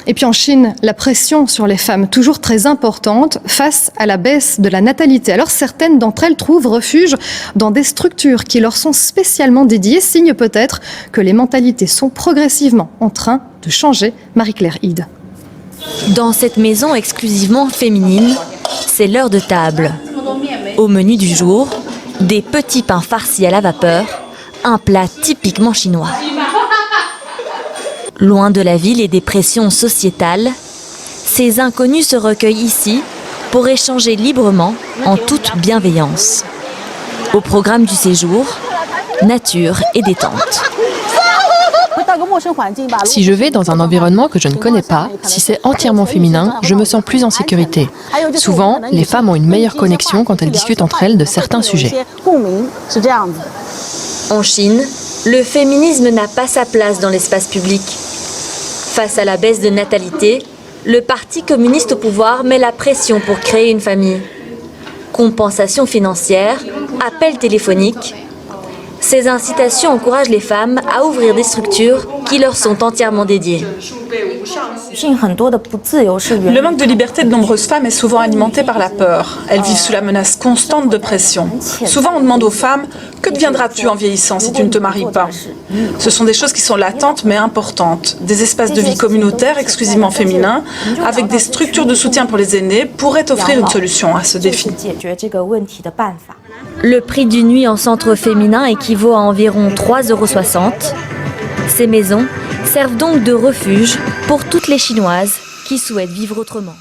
Et puis en Chine, la pression sur les femmes toujours très importante face à la baisse de la natalité. Alors certaines d'entre elles trouvent refuge dans des structures qui leur sont spécialement dédiées, signe peut-être que les mentalités sont progressivement en train de changer. Marie-Claire Hide. Dans cette maison exclusivement féminine, c'est l'heure de table. Au menu du jour, des petits pains farcis à la vapeur, un plat typiquement chinois. Loin de la ville et des pressions sociétales, ces inconnus se recueillent ici pour échanger librement en toute bienveillance. Au programme du séjour, nature et détente. Si je vais dans un environnement que je ne connais pas, si c'est entièrement féminin, je me sens plus en sécurité. Souvent, les femmes ont une meilleure connexion quand elles discutent entre elles de certains sujets. En Chine, le féminisme n'a pas sa place dans l'espace public. Face à la baisse de natalité, le Parti communiste au pouvoir met la pression pour créer une famille. Compensation financière, appels téléphoniques. Ces incitations encouragent les femmes à ouvrir des structures qui leur sont entièrement dédiées. Le manque de liberté de nombreuses femmes est souvent alimenté par la peur. Elles vivent sous la menace constante de pression. Souvent, on demande aux femmes « Que deviendras-tu en vieillissant si tu ne te maries pas ?» Ce sont des choses qui sont latentes mais importantes. Des espaces de vie communautaires exclusivement féminins, avec des structures de soutien pour les aînés, pourraient offrir une solution à ce défi. Le prix d'une nuit en centre féminin équivaut à environ 3,60 €. Ces maisons servent donc de refuge pour toutes les Chinoises qui souhaitent vivre autrement.